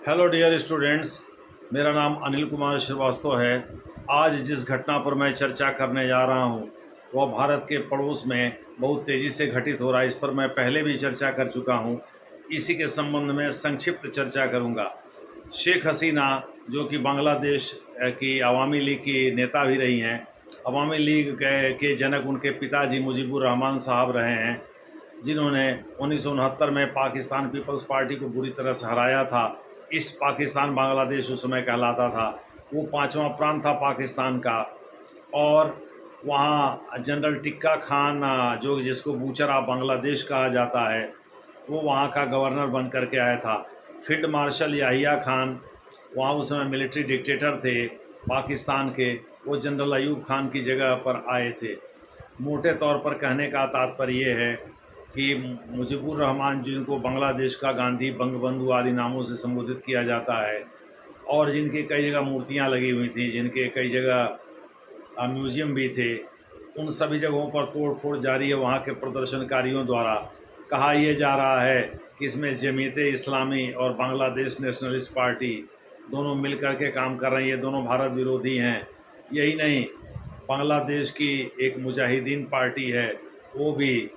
Hello dear students, मेरा नाम अनिल कुमार श्रीवास्तव है। आज जिस घटना पर मैं चर्चा करने जा रहा हूं, वह भारत के पड़ोस में बहुत तेज़ी से घटित हो रहा है। इस पर मैं पहले भी चर्चा कर चुका हूं। इसी के संबंध में संक्षिप्त चर्चा करूंगा। शेख हसीना, जो कि बांग्लादेश की अवामी लीग की नेता भी रही हैं, अवामी लीग के जनक उनके पिताजी मुजीबुर रहमान साहब रहे हैं, जिन्होंने 1969 में पाकिस्तान पीपल्स पार्टी को बुरी तरह से हराया था। ईस्ट पाकिस्तान बांग्लादेश उस समय कहलाता था। वो पांचवा प्रांत था पाकिस्तान का। और वहाँ जनरल टिक्का खान, जो जिसको बूचरा बांग्लादेश कहा जाता है, वो वहाँ का गवर्नर बन कर के आया था। फील्ड मार्शल याहिया खान वहाँ उस समय मिलिट्री डिक्टेटर थे पाकिस्तान के, वो जनरल अयूब खान की जगह पर आए थे। मोटे तौर पर कहने का तात्पर्य ये है कि मुजीबुर रहमान, जिनको बांग्लादेश का गांधी, बंगबंधु आदि नामों से संबोधित किया जाता है, और जिनकी कई जगह मूर्तियां लगी हुई थी, जिनके कई जगह म्यूज़ियम भी थे, उन सभी जगहों पर तोड़ फोड़ जारी है वहाँ के प्रदर्शनकारियों द्वारा। कहा यह जा रहा है कि इसमें जमीयत इस्लामी और बांग्लादेश नेशनलिस्ट पार्टी दोनों मिल कर के काम कर रही है। ये दोनों भारत विरोधी हैं। यही नहीं, बांग्लादेश की एक मुजाहिदीन पार्टी है, वो भी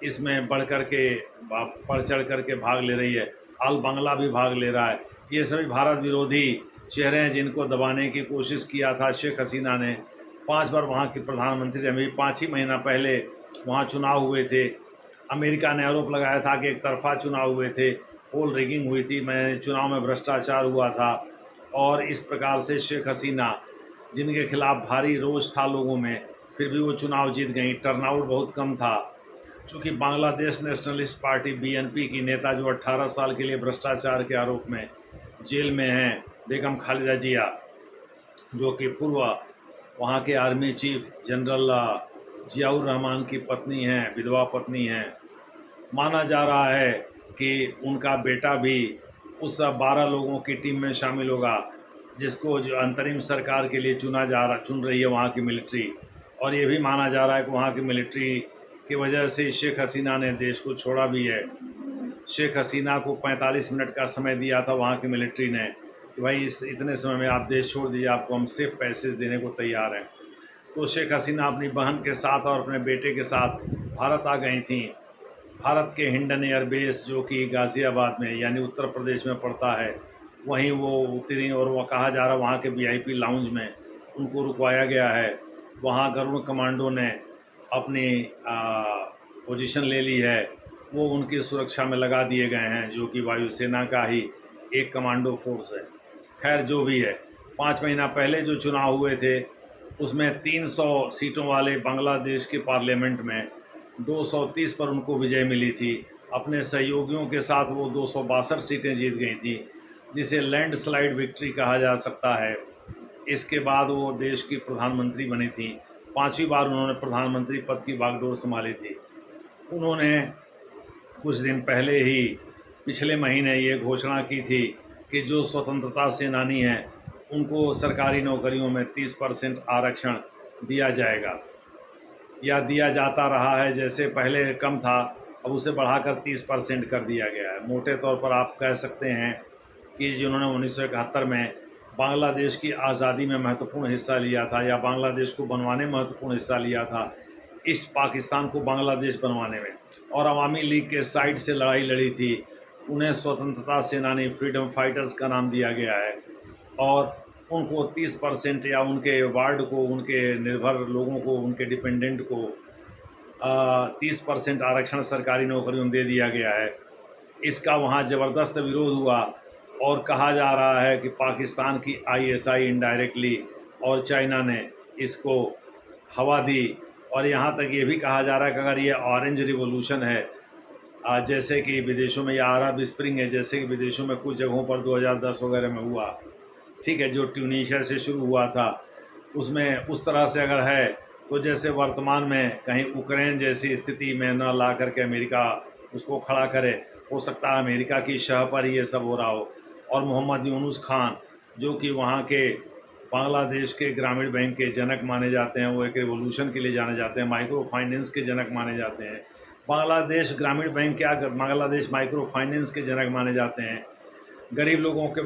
इसमें बढ़ चढ़ कर के भाग ले रही है। आल बांग्ला भी भाग ले रहा है। ये सभी भारत विरोधी चेहरे हैं, जिनको दबाने की कोशिश किया था शेख हसीना ने। 5 बार वहाँ की प्रधानमंत्री रही। अभी 5 ही महीना पहले वहाँ चुनाव हुए थे। अमेरिका ने आरोप लगाया था कि एक तरफा चुनाव हुए थे, पोल रिगिंग हुई थी, चुनाव में भ्रष्टाचार हुआ था। और इस प्रकार से शेख हसीना, जिनके खिलाफ भारी रोष था लोगों में, फिर भी वो चुनाव जीत गई। टर्नआउट बहुत कम था। चूँकि बांग्लादेश नेशनलिस्ट पार्टी बीएनपी की नेता, जो 18 साल के लिए भ्रष्टाचार के आरोप में जेल में हैं, बेगम खालिदा जिया, जो कि पूर्व वहाँ के army chief general Ziaur Rahman की पत्नी हैं, विधवा पत्नी हैं। माना जा रहा है कि उनका बेटा भी उस 12 लोगों की टीम में शामिल होगा, जिसको जो अंतरिम सरकार के लिए चुन रही है वहाँ की मिलिट्री। और ये भी माना जा रहा है कि वहाँ की मिलिट्री की वजह से शेख हसीना ने देश को छोड़ा भी है। शेख हसीना को 45 मिनट का समय दिया था वहाँ की मिलिट्री ने कि भाई इस इतने समय में आप देश छोड़ दीजिए, आपको हम सिर्फ पैसे देने को तैयार हैं। तो शेख हसीना अपनी बहन के साथ और अपने बेटे के साथ भारत आ गई थी। भारत के हिंडन एयरबेस, जो कि गाज़ियाबाद में यानी उत्तर प्रदेश में पड़ता है, वहीं वो उतरी। और वह कहा जा रहा वहाँ के वीआईपी लाउंज में उनको रुकवाया गया है। वहाँ गरुड़ कमांडो ने अपनी पोजीशन ले ली है। वो उनकी सुरक्षा में लगा दिए गए हैं, जो कि वायुसेना का ही एक कमांडो फोर्स है। खैर, जो भी है, 5 महीना पहले जो चुनाव हुए थे, उसमें 300 सीटों वाले बांग्लादेश के पार्लियामेंट में 230 पर उनको विजय मिली थी। अपने सहयोगियों के साथ वो 262 सीटें जीत गई थी, जिसे लैंडस्लाइड विक्ट्री कहा जा सकता है। इसके बाद वो देश की प्रधानमंत्री बनी थी। 5वीं बार उन्होंने प्रधानमंत्री पद की बागडोर संभाली थी। उन्होंने कुछ दिन पहले ही, पिछले महीने, ये घोषणा की थी कि जो स्वतंत्रता सेनानी हैं, उनको सरकारी नौकरियों में 30% आरक्षण दिया जाएगा, या दिया जाता रहा है। जैसे पहले कम था, अब उसे बढ़ाकर 30% कर दिया गया है। मोटे तौर पर आप कह सकते हैं कि जिन्होंने 1971 में बांग्लादेश की आज़ादी में महत्वपूर्ण हिस्सा लिया था, या बांग्लादेश को बनवाने में महत्वपूर्ण हिस्सा लिया था, ईस्ट पाकिस्तान को बांग्लादेश बनवाने में, और अवामी लीग के साइड से लड़ाई लड़ी थी, उन्हें स्वतंत्रता सेनानी, फ्रीडम फाइटर्स का नाम दिया गया है। और उनको 30%, या उनके वार्ड को, उनके निर्भर लोगों को, उनके डिपेंडेंट को 30% आरक्षण सरकारी नौकरियों में दे दिया गया है। इसका वहाँ ज़बरदस्त विरोध हुआ, और कहा जा रहा है कि पाकिस्तान की आईएसआई इनडायरेक्टली और चाइना ने इसको हवा दी। और यहाँ तक ये भी कहा जा रहा है कि अगर ये ऑरेंज रिवॉल्यूशन है, जैसे कि विदेशों में, या अरब स्प्रिंग है, जैसे कि विदेशों में कुछ जगहों पर 2010 वगैरह में हुआ, ठीक है, जो ट्यूनीशिया से शुरू हुआ था, उसमें उस तरह से अगर है, तो जैसे वर्तमान में कहीं यूक्रेन जैसी स्थिति में न ला करके अमेरिका उसको खड़ा करे, हो सकता है अमेरिका की शह पर ये सब हो रहा हो। और मोहम्मद यूनुस खान, जो कि वहाँ के बांग्लादेश के ग्रामीण बैंक के जनक माने जाते हैं, वो एक रिवोल्यूशन के लिए जाने जाते हैं, माइक्रो फाइनेंस के जनक माने जाते हैं। बांग्लादेश ग्रामीण बैंक क्या, बांग्लादेश माइक्रो फाइनेंस के जनक माने जाते हैं। गरीब लोगों के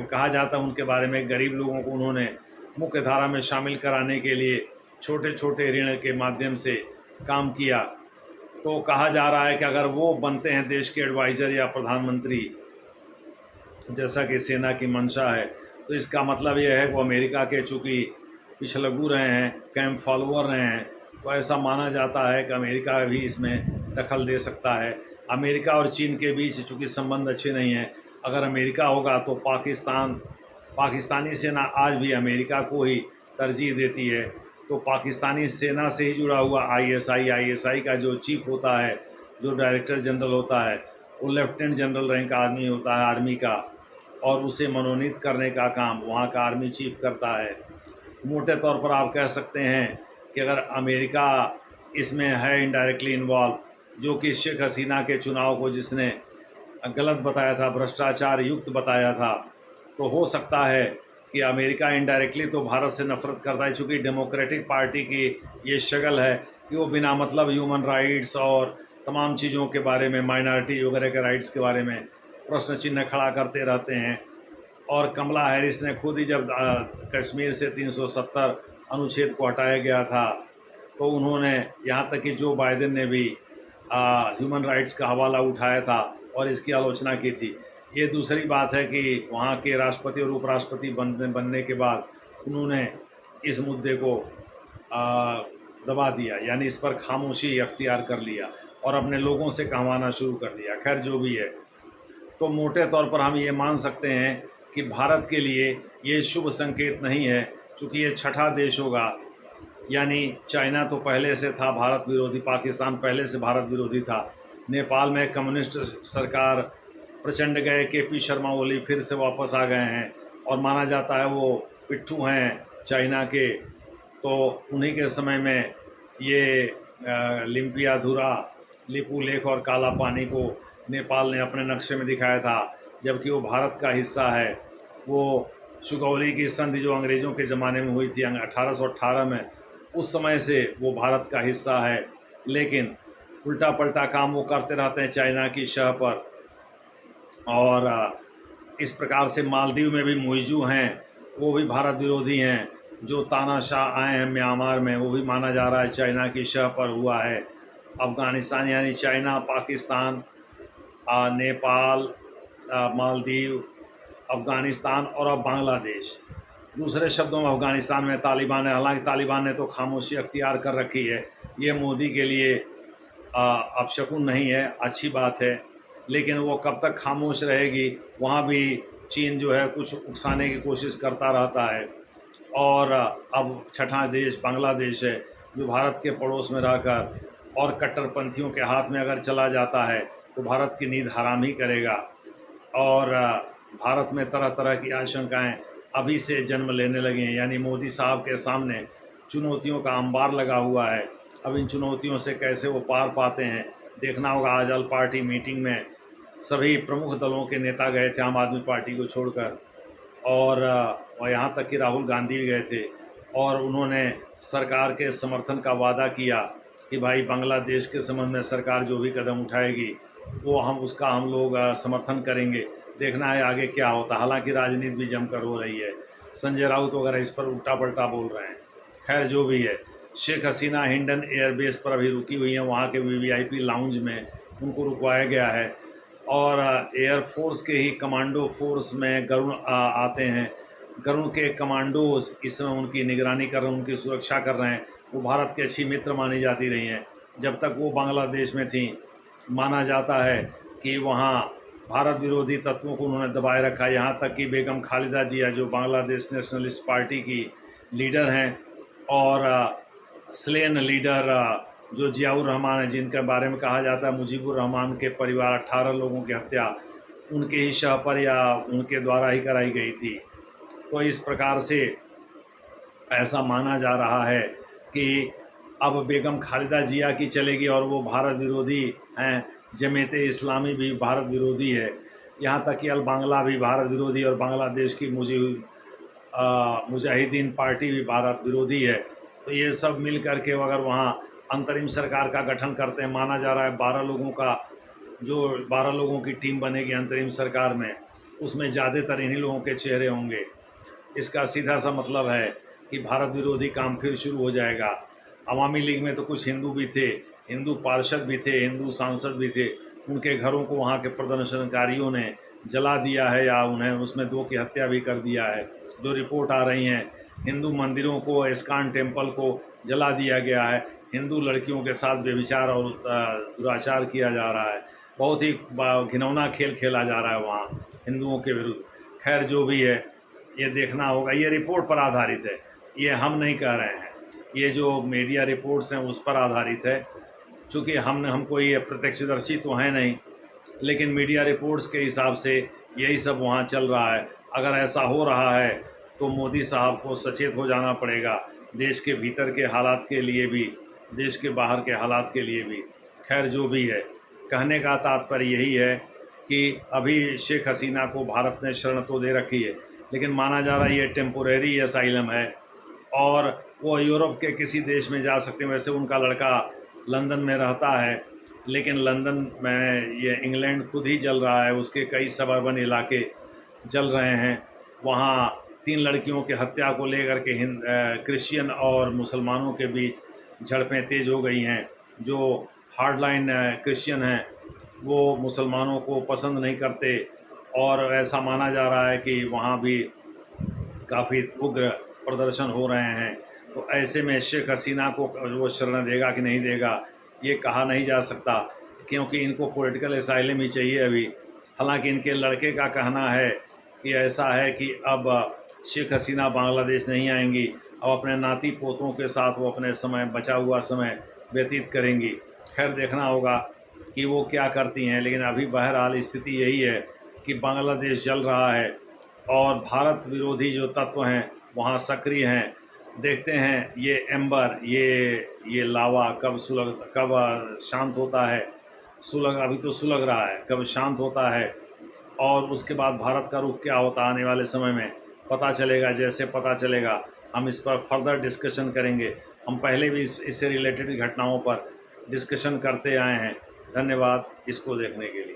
कहा जाता है उनके बारे में, गरीब लोगों को उन्होंने मुख्य धारा में शामिल कराने के लिए छोटे छोटे ऋण के माध्यम से काम किया। तो कहा जा रहा है कि अगर वो बनते हैं देश के एडवाइज़र या प्रधानमंत्री, जैसा कि सेना की मंशा है, तो इसका मतलब ये है कि वो अमेरिका के चूँकि पिछलग्गू रहे हैं, कैंप फॉलोअर रहे हैं, तो ऐसा माना जाता है कि अमेरिका भी इसमें दखल दे सकता है। अमेरिका और चीन के बीच चूँकि संबंध अच्छे नहीं हैं, अगर अमेरिका होगा तो पाकिस्तानी सेना आज भी अमेरिका को ही तरजीह देती है। तो पाकिस्तानी सेना से ही जुड़ा हुआ आईएसआई का जो चीफ होता है, जो डायरेक्टर जनरल होता है, वो लेफ्टिनेंट जनरल रैंक का आदमी होता है आर्मी का, और उसे मनोनीत करने का काम वहाँ का आर्मी चीफ करता है। मोटे तौर पर आप कह सकते हैं कि अगर अमेरिका इसमें है इनडायरेक्टली इन्वॉल्व, जो कि शेख हसीना के चुनाव को जिसने गलत बताया था, भ्रष्टाचार युक्त बताया था, तो हो सकता है कि अमेरिका इनडायरेक्टली तो भारत से नफरत करता है, चूँकि डेमोक्रेटिक पार्टी की ये शक्ल है कि वो बिना मतलब ह्यूमन राइट्स और तमाम चीज़ों के बारे में, माइनॉरिटी वगैरह के राइट्स के बारे में प्रश्न चिन्ह खड़ा करते रहते हैं। और कमला हैरिस ने खुद ही जब कश्मीर से 370 अनुच्छेद को हटाया गया था, तो उन्होंने यहाँ तक कि जो बाइडेन ने भी ह्यूमन राइट्स का हवाला उठाया था और इसकी आलोचना की थी। ये दूसरी बात है कि वहाँ के राष्ट्रपति और उपराष्ट्रपति बनने के बाद उन्होंने इस मुद्दे को दबा दिया, यानी इस पर खामोशी अख्तियार कर लिया और अपने लोगों से कहवाना शुरू कर दिया। खैर जो भी है, तो मोटे तौर पर हम ये मान सकते हैं कि भारत के लिए ये शुभ संकेत नहीं है, चूँकि ये छठा देश होगा। यानी चाइना तो पहले से था भारत विरोधी, पाकिस्तान पहले से भारत विरोधी था, नेपाल में कम्युनिस्ट सरकार प्रचंड गए, केपी शर्मा ओली फिर से वापस आ गए हैं और माना जाता है वो पिट्ठू हैं चाइना के। तो उन्हीं के समय में ये लिम्पियाधुरा, लिपू लेक और काला पानी को नेपाल ने अपने नक्शे में दिखाया था, जबकि वो भारत का हिस्सा है। वो सुगौली की संधि जो अंग्रेज़ों के ज़माने में हुई थी 1818 में, उस समय से वो भारत का हिस्सा है। लेकिन उल्टा पल्टा काम वो करते रहते हैं चाइना की शह पर। और इस प्रकार से मालदीव में भी मुइजू हैं, वो भी भारत विरोधी हैं। जो तानाशाह आए हैं म्यांमार में, वो भी माना जा रहा है चाइना की शह पर हुआ है। अफ़गानिस्तान यानी चाइना, पाकिस्तान, नेपाल, मालदीव, अफ़गानिस्तान और अब बांग्लादेश। दूसरे शब्दों में अफ़गानिस्तान में तालिबान है, हालांकि तालिबान ने तो खामोशी अख्तियार कर रखी है। ये मोदी के लिए अपशकुन नहीं है, अच्छी बात है, लेकिन वो कब तक खामोश रहेगी, वहाँ भी चीन जो है कुछ उकसाने की कोशिश करता रहता है। और अब छठा देश बांग्लादेश है, जो भारत के पड़ोस में रहकर और कट्टरपंथियों के हाथ में अगर चला जाता है तो भारत की नींद हराम ही करेगा। और भारत में तरह तरह की आशंकाएं अभी से जन्म लेने लगी हैं, यानी मोदी साहब के सामने चुनौतियों का अंबार लगा हुआ है। अब इन चुनौतियों से कैसे वो पार पाते हैं, देखना होगा। आज ऑल पार्टी मीटिंग में सभी प्रमुख दलों के नेता गए थे आम आदमी पार्टी को छोड़कर, और यहाँ तक कि राहुल गांधी भी गए थे, और उन्होंने सरकार के समर्थन का वादा किया कि भाई बांग्लादेश के संबंध में सरकार जो भी कदम उठाएगी वो हम लोग समर्थन करेंगे। देखना है आगे क्या होता। हालांकि राजनीति भी जमकर हो रही है, संजय राउत वगैरह इस पर उल्टा पल्टा बोल रहे हैं। खैर जो भी है, शेख हसीना हिंडन एयरबेस पर अभी रुकी हुई हैं, वहाँ के वीवीआईपी लाउंज में उनको रुकवाया गया है। और एयरफोर्स के ही कमांडो फोर्स में गरुण आते हैं, गरुण के कमांडोज इस समय उनकी निगरानी कर रहे हैं, उनकी सुरक्षा कर रहे हैं। वो भारत की अच्छी मित्र मानी जाती रही हैं। जब तक वो बांग्लादेश में थी, माना जाता है कि वहाँ भारत विरोधी तत्वों को उन्होंने दबाए रखा। यहाँ तक कि बेगम खालिदा जिया, जो बांग्लादेश नेशनलिस्ट पार्टी की लीडर हैं, और स्लेन लीडर जो जियाउर रहमान है, जिनके बारे में कहा जाता है मुजीबुर रहमान के परिवार 18 लोगों की हत्या उनके ही शह पर या उनके द्वारा ही कराई गई थी। तो इस प्रकार से ऐसा माना जा रहा है कि अब बेगम खालिदा जिया की चलेगी, और वो भारत विरोधी हैं। जमीयत इस्लामी भी भारत विरोधी है, यहाँ तक कि अल बांग्ला भी भारत विरोधी, और बांग्लादेश की मुजाहिदीन पार्टी भी भारत विरोधी है। तो ये सब मिल करके अगर वहाँ अंतरिम सरकार का गठन करते हैं, माना जा रहा है 12 लोगों की टीम बनेगी अंतरिम सरकार में, उसमें ज़्यादातर इन्हीं लोगों के चेहरे होंगे। इसका सीधा सा मतलब है कि भारत विरोधी काम फिर शुरू हो जाएगा। अवामी लीग में तो कुछ हिंदू भी थे, हिंदू पार्षद भी थे, हिंदू सांसद भी थे। उनके घरों को वहाँ के प्रदर्शनकारियों ने जला दिया है या उन्हें उसमें 2 की हत्या भी कर दिया है। जो रिपोर्ट आ रही हैं, हिंदू मंदिरों को, इस्कॉन टेम्पल को जला दिया गया है। हिंदू लड़कियों के साथ व्यभिचार और दुराचार किया जा रहा है। बहुत ही घिनौना खेल खेला जा रहा है वहाँ हिंदुओं के विरुद्ध। खैर जो भी है, ये देखना होगा। ये रिपोर्ट पर आधारित है, ये हम नहीं कह रहे हैं। ये जो मीडिया रिपोर्ट्स हैं उस पर आधारित है। चूँकि हम कोई प्रत्यक्षदर्शी तो हैं नहीं, लेकिन मीडिया रिपोर्ट्स के हिसाब से यही सब वहाँ चल रहा है। अगर ऐसा हो रहा है तो मोदी साहब को सचेत हो जाना पड़ेगा, देश के भीतर के हालात के लिए भी, देश के बाहर के हालात के लिए भी। खैर जो भी है, कहने का तात्पर्य यही है कि अभी शेख हसीना को भारत ने शरण तो दे रखी है, लेकिन माना जा रहा है ये टेम्पोरेरी असाइलम है और वो यूरोप के किसी देश में जा सकते हैं। वैसे उनका लड़का लंदन में रहता है, लेकिन लंदन में ये इंग्लैंड खुद ही जल रहा है, उसके कई सबर्बन इलाके जल रहे हैं। वहाँ 3 लड़कियों की हत्या को लेकर के क्रिश्चियन और मुसलमानों के बीच झड़पें तेज हो गई हैं। जो हार्डलाइन क्रिश्चियन हैं वो मुसलमानों को पसंद नहीं करते और ऐसा माना जा रहा है कि वहाँ भी काफ़ी उग्र प्रदर्शन हो रहे हैं। तो ऐसे में शेख हसीना को वो शरण देगा कि नहीं देगा, ये कहा नहीं जा सकता, क्योंकि इनको पॉलिटिकल असाइलम ही चाहिए अभी। हालांकि इनके लड़के का कहना है कि ऐसा है कि अब शेख हसीना बांग्लादेश नहीं आएंगी, अब अपने नाती पोतों के साथ वो अपने समय, बचा हुआ समय व्यतीत करेंगी। खैर देखना होगा कि वो क्या करती हैं, लेकिन अभी बहरहाल स्थिति यही है कि बांग्लादेश जल रहा है और भारत विरोधी जो तत्व हैं वहाँ सक्रिय हैं। देखते हैं ये एम्बर, ये लावा कब शांत होता है। अभी तो सुलग रहा है, कब शांत होता है और उसके बाद भारत का रुख क्या होता है आने वाले समय में पता चलेगा। जैसे पता चलेगा हम इस पर फर्दर डिस्कशन करेंगे। हम पहले भी इससे रिलेटेड घटनाओं पर डिस्कशन करते आए हैं। धन्यवाद इसको देखने के लिए।